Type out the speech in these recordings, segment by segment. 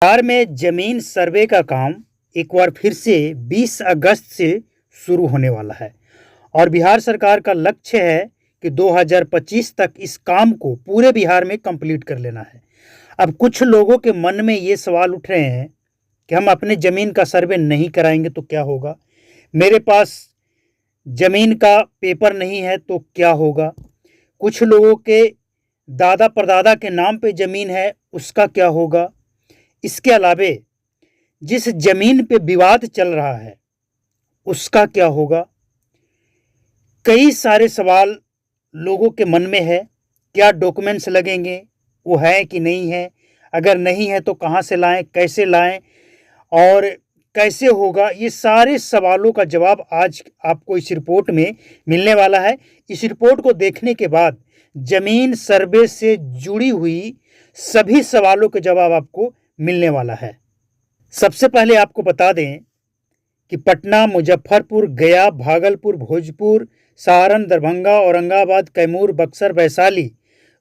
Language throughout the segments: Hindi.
बिहार में जमीन सर्वे का काम एक बार फिर से 20 अगस्त से शुरू होने वाला है और बिहार सरकार का लक्ष्य है कि 2025 तक इस काम को पूरे बिहार में कंप्लीट कर लेना है। अब कुछ लोगों के मन में ये सवाल उठ रहे हैं कि हम अपने ज़मीन का सर्वे नहीं कराएंगे तो क्या होगा, मेरे पास ज़मीन का पेपर नहीं है तो क्या होगा, कुछ लोगों के दादा परदादा के नाम पे ज़मीन है उसका क्या होगा, इसके अलावे जिस ज़मीन पे विवाद चल रहा है उसका क्या होगा। कई सारे सवाल लोगों के मन में है। क्या डॉक्यूमेंट्स लगेंगे, वो है कि नहीं है, अगर नहीं है तो कहाँ से लाएं, कैसे लाएं और कैसे होगा, ये सारे सवालों का जवाब आज आपको इस रिपोर्ट में मिलने वाला है। इस रिपोर्ट को देखने के बाद ज़मीन सर्वे से जुड़ी हुई सभी सवालों के जवाब आपको मिलने वाला है। सबसे पहले आपको बता दें कि पटना, मुजफ्फरपुर, गया, भागलपुर, भोजपुर, सारण, दरभंगा, औरंगाबाद, कैमूर, बक्सर, वैशाली,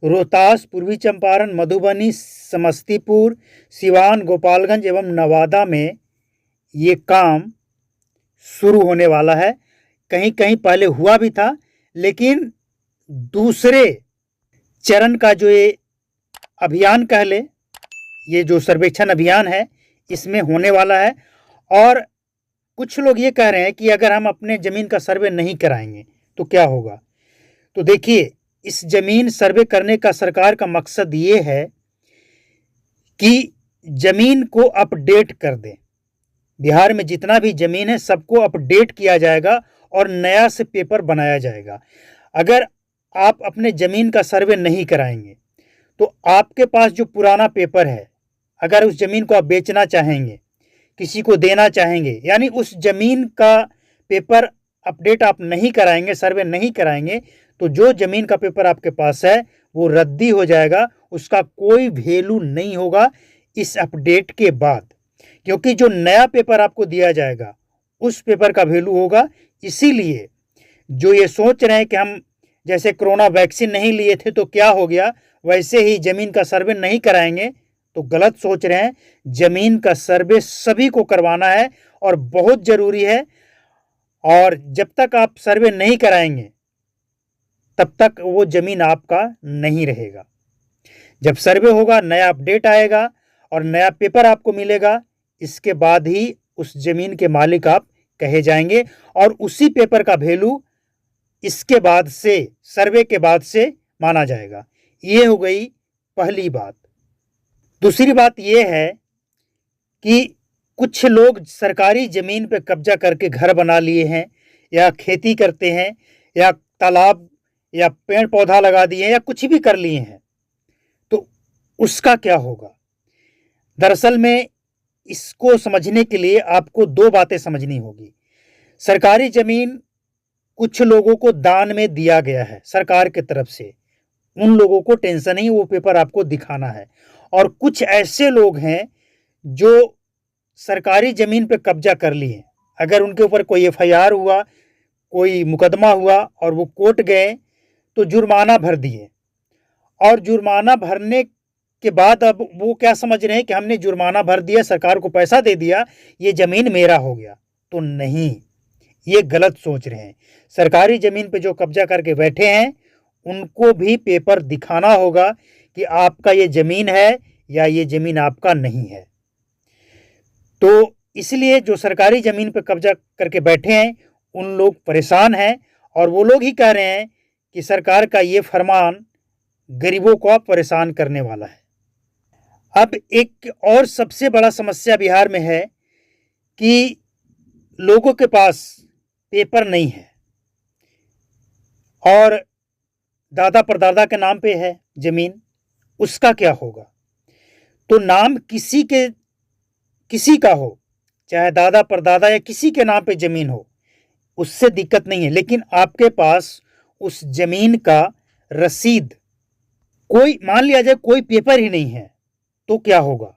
रोहतास, पूर्वी चंपारण, मधुबनी, समस्तीपुर, सिवान, गोपालगंज एवं नवादा में ये काम शुरू होने वाला है। कहीं कहीं पहले हुआ भी था, लेकिन दूसरे चरण का जो ये अभियान कह ले, ये जो सर्वेक्षण अभियान है इसमें होने वाला है। और कुछ लोग ये कह रहे हैं कि अगर हम अपने ज़मीन का सर्वे नहीं कराएंगे तो क्या होगा। तो देखिए, इस ज़मीन सर्वे करने का सरकार का मकसद ये है कि ज़मीन को अपडेट कर दें। बिहार में जितना भी ज़मीन है सबको अपडेट किया जाएगा और नया से पेपर बनाया जाएगा। अगर आप अपने ज़मीन का सर्वे नहीं कराएंगे तो आपके पास जो पुराना पेपर है, अगर उस ज़मीन को आप बेचना चाहेंगे, किसी को देना चाहेंगे, यानी उस ज़मीन का पेपर अपडेट आप नहीं कराएंगे, सर्वे नहीं कराएंगे, तो जो ज़मीन का पेपर आपके पास है वो रद्दी हो जाएगा, उसका कोई वैल्यू नहीं होगा इस अपडेट के बाद, क्योंकि जो नया पेपर आपको दिया जाएगा उस पेपर का वैल्यू होगा। इसीलिए जो ये सोच रहे हैं कि हम जैसे कोरोना वैक्सीन नहीं लिए थे तो क्या हो गया, वैसे ही ज़मीन का सर्वे नहीं कराएंगे, तो गलत सोच रहे हैं। ज़मीन का सर्वे सभी को करवाना है और बहुत ज़रूरी है। और जब तक आप सर्वे नहीं कराएंगे तब तक वो ज़मीन आपका नहीं रहेगा। जब सर्वे होगा, नया अपडेट आएगा और नया पेपर आपको मिलेगा, इसके बाद ही उस ज़मीन के मालिक आप कहे जाएंगे और उसी पेपर का वैल्यू इसके बाद से, सर्वे के बाद से माना जाएगा। ये हो गई पहली बात। दूसरी बात ये है कि कुछ लोग सरकारी ज़मीन पे कब्जा करके घर बना लिए हैं या खेती करते हैं या तालाब या पेड़ पौधा लगा दिए हैं या कुछ भी कर लिए हैं, तो उसका क्या होगा। दरअसल में इसको समझने के लिए आपको दो बातें समझनी होगी। सरकारी ज़मीन कुछ लोगों को दान में दिया गया है सरकार की तरफ से, उन लोगों को टेंशन नहीं, वो पेपर आपको दिखाना है। और कुछ ऐसे लोग हैं जो सरकारी ज़मीन पे कब्जा कर लिए, अगर उनके ऊपर कोई एफआईआर हुआ, कोई मुकदमा हुआ और वो कोर्ट गए तो जुर्माना भर दिए, और जुर्माना भरने के बाद अब वो क्या समझ रहे हैं कि हमने जुर्माना भर दिया, सरकार को पैसा दे दिया, ये ज़मीन मेरा हो गया। तो नहीं, ये गलत सोच रहे हैं। सरकारी ज़मीन पे जो कब्जा करके बैठे हैं उनको भी पेपर दिखाना होगा कि आपका ये ज़मीन है या ये ज़मीन आपका नहीं है। तो इसलिए जो सरकारी ज़मीन पे कब्जा करके बैठे हैं उन लोग परेशान हैं और वो लोग ही कह रहे हैं कि सरकार का ये फरमान गरीबों को परेशान करने वाला है। अब एक और सबसे बड़ा समस्या बिहार में है कि लोगों के पास पेपर नहीं है और दादा परदादा के नाम पे है ज़मीन, उसका क्या होगा। तो नाम किसी का हो, चाहे दादा परदादा या किसी के नाम पे ज़मीन हो, उससे दिक्कत नहीं है, लेकिन आपके पास उस ज़मीन का रसीद, कोई मान लिया जाए कोई पेपर ही नहीं है, तो क्या होगा।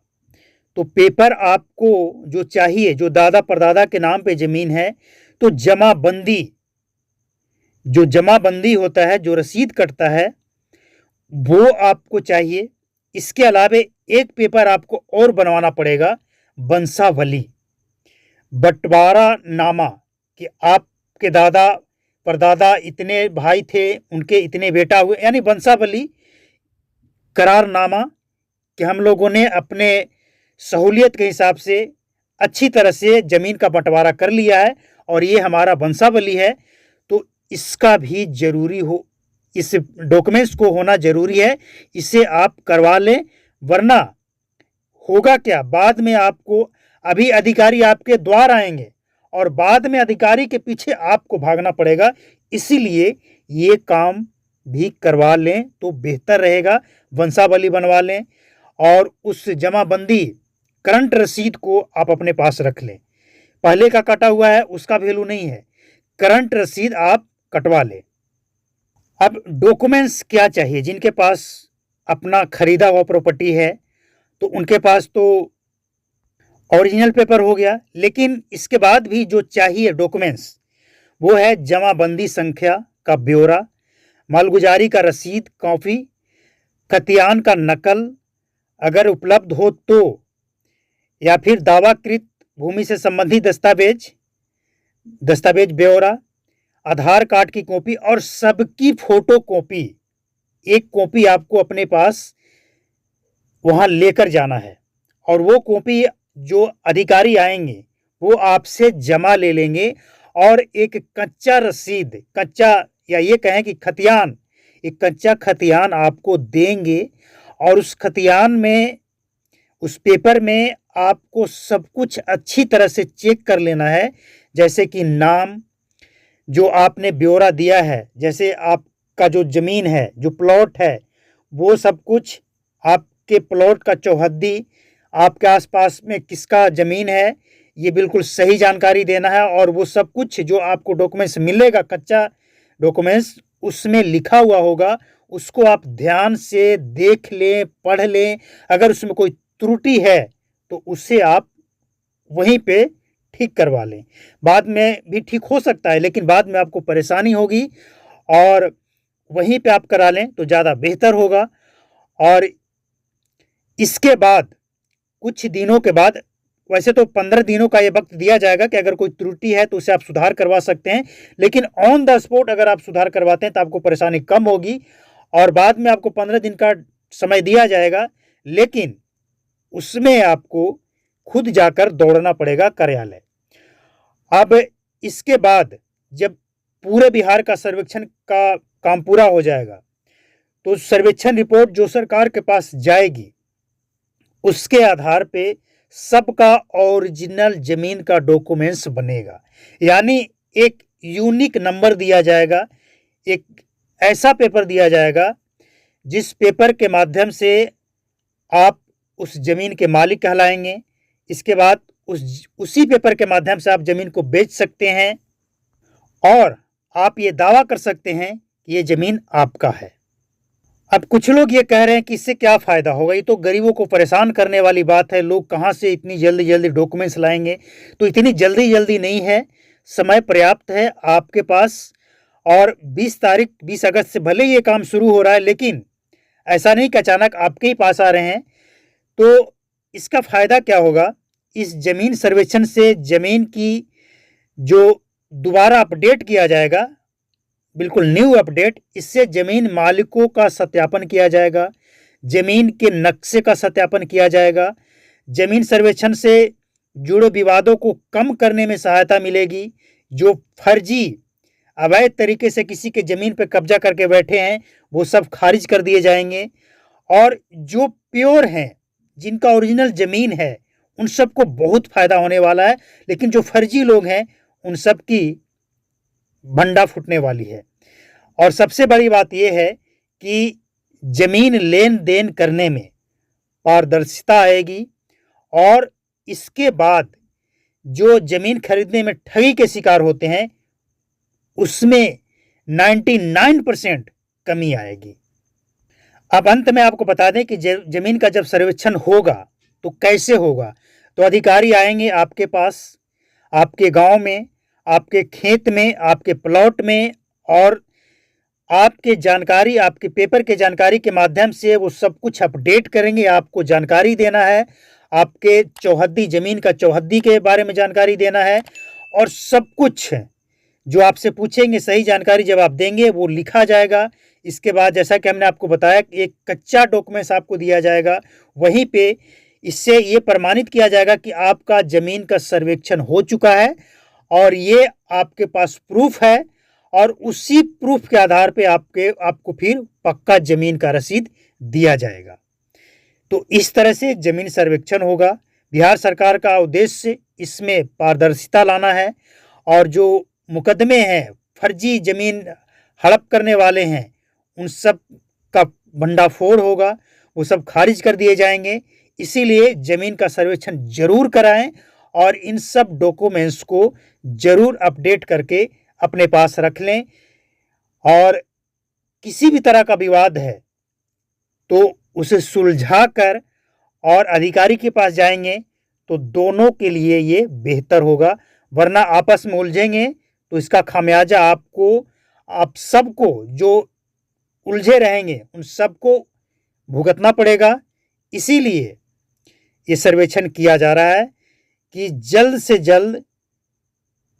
तो पेपर आपको जो चाहिए, जो दादा परदादा के नाम पे ज़मीन है, तो जो जमाबंदी होता है, जो रसीद कटता है, वो आपको चाहिए। इसके अलावे एक पेपर आपको और बनवाना पड़ेगा, वंशावली, बंटवारा नामा, कि आपके दादा परदादा इतने भाई थे, उनके इतने बेटा हुए, यानी वंशावली करारनामा कि हम लोगों ने अपने सहूलियत के हिसाब से अच्छी तरह से ज़मीन का बंटवारा कर लिया है और ये हमारा वंशावली है। तो इसका भी ज़रूरी हो, इस डॉक्यूमेंट्स को होना ज़रूरी है, इसे आप करवा लें, वरना होगा क्या, बाद में आपको, अभी अधिकारी आपके द्वार आएंगे और बाद में अधिकारी के पीछे आपको भागना पड़ेगा। इसीलिए ये काम भी करवा लें तो बेहतर रहेगा, वंशावली बनवा लें और उस जमाबंदी करंट रसीद को आप अपने पास रख लें। पहले का कटा हुआ है उसका वैल्यू नहीं है, करंट रसीद आप कटवा लें। अब डॉक्यूमेंट्स क्या चाहिए, जिनके पास अपना खरीदा हुआ प्रॉपर्टी है तो उनके पास तो ओरिजिनल पेपर हो गया, लेकिन इसके बाद भी जो चाहिए डॉक्यूमेंट्स वो है जमाबंदी संख्या का ब्यौरा, मालगुजारी का रसीद कॉपी, खतियान का नकल अगर उपलब्ध हो तो, या फिर दावाकृत भूमि से संबंधित दस्तावेज ब्यौरा, आधार कार्ड की कॉपी और सबकी फोटो कॉपी, एक कॉपी आपको अपने पास वहाँ लेकर जाना है और वो कॉपी जो अधिकारी आएंगे वो आपसे जमा ले लेंगे और एक कच्चा रसीद, कच्चा या ये कहें कि खतियान, एक कच्चा खतियान आपको देंगे और उस खतियान में, उस पेपर में आपको सब कुछ अच्छी तरह से चेक कर लेना है, जैसे कि नाम जो आपने ब्यौरा दिया है, जैसे आपका जो ज़मीन है, जो प्लॉट है, वो सब कुछ, आपके प्लॉट का चौहद्दी, आपके आसपास में किसका ज़मीन है, ये बिल्कुल सही जानकारी देना है और वो सब कुछ जो आपको डॉक्यूमेंट्स मिलेगा, कच्चा डॉक्यूमेंट्स उसमें लिखा हुआ होगा, उसको आप ध्यान से देख लें, पढ़ लें। अगर उसमें कोई त्रुटि है तो उससे आप वहीं पे ठीक करवा लें। बाद में भी ठीक हो सकता है, लेकिन बाद में आपको परेशानी होगी और वहीं पे आप करा लें तो ज़्यादा बेहतर होगा। और इसके बाद कुछ दिनों के बाद, वैसे तो 15 दिनों का ये वक्त दिया जाएगा कि अगर कोई त्रुटि है तो उसे आप सुधार करवा सकते हैं, लेकिन ऑन द स्पॉट अगर आप सुधार करवाते हैं तो आपको परेशानी कम होगी और बाद में आपको 15 दिन का समय दिया जाएगा, लेकिन उसमें आपको खुद जाकर दौड़ना पड़ेगा कार्यालय। अब इसके बाद जब पूरे बिहार का सर्वेक्षण का काम पूरा हो जाएगा तो सर्वेक्षण रिपोर्ट जो सरकार के पास जाएगी उसके आधार पे सबका ओरिजिनल जमीन का डॉक्यूमेंट्स बनेगा, यानी एक यूनिक नंबर दिया जाएगा, एक ऐसा पेपर दिया जाएगा जिस पेपर के माध्यम से आप उस ज़मीन के मालिक कहलाएंगे। इसके बाद उसी पेपर के माध्यम से आप ज़मीन को बेच सकते हैं और आप ये दावा कर सकते हैं कि ये ज़मीन आपका है। अब कुछ लोग ये कह रहे हैं कि इससे क्या फ़ायदा होगा, ये तो गरीबों को परेशान करने वाली बात है, लोग कहाँ से इतनी जल्दी जल्दी डॉक्यूमेंट्स लाएंगे। तो इतनी जल्दी नहीं है, समय पर्याप्त है आपके पास और 20 अगस्त से भले ये काम शुरू हो रहा है, लेकिन ऐसा नहीं कि अचानक आपके ही पास आ रहे हैं। तो इसका फ़ायदा क्या होगा, इस ज़मीन सर्वेक्षण से ज़मीन की जो दोबारा अपडेट किया जाएगा, बिल्कुल न्यू अपडेट, इससे ज़मीन मालिकों का सत्यापन किया जाएगा, ज़मीन के नक्शे का सत्यापन किया जाएगा, ज़मीन सर्वेक्षण से जुड़े विवादों को कम करने में सहायता मिलेगी। जो फर्जी अवैध तरीके से किसी के ज़मीन पर कब्जा करके बैठे हैं वो सब खारिज कर दिए जाएंगे और जो प्योर हैं, जिनका ओरिजिनल ज़मीन है, उन सबको बहुत फ़ायदा होने वाला है, लेकिन जो फर्जी लोग हैं उन सब की भंडा फूटने वाली है। और सबसे बड़ी बात यह है कि ज़मीन लेन देन करने में पारदर्शिता आएगी और इसके बाद जो ज़मीन खरीदने में ठगी के शिकार होते हैं उसमें 99% कमी आएगी। अब अंत में आपको बता दें कि ज़मीन का जब सर्वेक्षण होगा तो कैसे होगा, तो अधिकारी आएंगे आपके पास, आपके गांव में, आपके खेत में, आपके प्लॉट में और आपके जानकारी, आपके पेपर के जानकारी के माध्यम से वो सब कुछ अपडेट करेंगे। आपको जानकारी देना है, आपके चौहद्दी ज़मीन का चौहद्दी के बारे में जानकारी देना है, और सब कुछ जो आपसे पूछेंगे सही जानकारी जब आप देंगे वो लिखा जाएगा। इसके बाद जैसा कि हमने आपको बताया, एक कच्चा डॉक्यूमेंट्स आपको दिया जाएगा, वहीं पे इससे ये प्रमाणित किया जाएगा कि आपका ज़मीन का सर्वेक्षण हो चुका है और ये आपके पास प्रूफ है, और उसी प्रूफ के आधार पे आपको फिर पक्का ज़मीन का रसीद दिया जाएगा। तो इस तरह से ज़मीन सर्वेक्षण होगा। बिहार सरकार का उद्देश्य इसमें पारदर्शिता लाना है, और जो मुकदमे हैं, फर्जी ज़मीन हड़प करने वाले हैं, उन सब का भंडाफोड़ होगा, वो सब खारिज कर दिए जाएंगे। इसीलिए ज़मीन का सर्वेक्षण जरूर कराएं और इन सब डॉक्यूमेंट्स को जरूर अपडेट करके अपने पास रख लें। और किसी भी तरह का विवाद है तो उसे सुलझा कर और अधिकारी के पास जाएंगे तो दोनों के लिए ये बेहतर होगा, वरना आपस में उलझेंगे तो इसका खामियाजा आप सबको, जो उलझे रहेंगे उन सबको भुगतना पड़ेगा। इसीलिए ये सर्वेक्षण किया जा रहा है कि जल्द से जल्द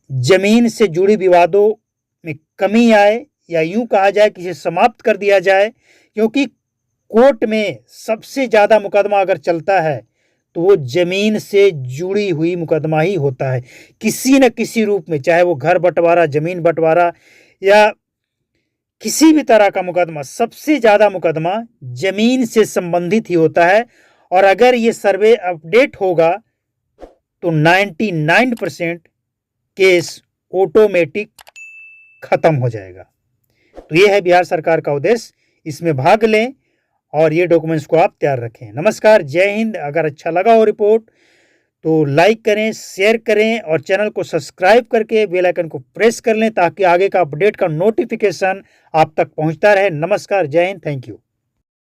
ज़मीन से जुड़ी विवादों में कमी आए, या यूं कहा जाए कि इसे समाप्त कर दिया जाए। क्योंकि कोर्ट में सबसे ज़्यादा मुकदमा अगर चलता है तो वो ज़मीन से जुड़ी हुई मुकदमा ही होता है, किसी न किसी रूप में, चाहे वो घर बंटवारा, ज़मीन बंटवारा या किसी भी तरह का मुकदमा। सबसे ज़्यादा मुकदमा ज़मीन से संबंधित ही होता है। और अगर ये सर्वे अपडेट होगा तो 99% केस ऑटोमेटिक खत्म हो जाएगा। तो ये है बिहार सरकार का उद्देश्य, इसमें भाग लें और ये डॉक्यूमेंट्स को आप तैयार रखें। नमस्कार, जय हिंद। अगर अच्छा लगा हो रिपोर्ट तो लाइक करें, शेयर करें और चैनल को सब्सक्राइब करके बेल आइकन को प्रेस कर लें ताकि आगे का अपडेट का नोटिफिकेशन आप तक पहुंचता रहे। नमस्कार, जय हिंद, थैंक यू।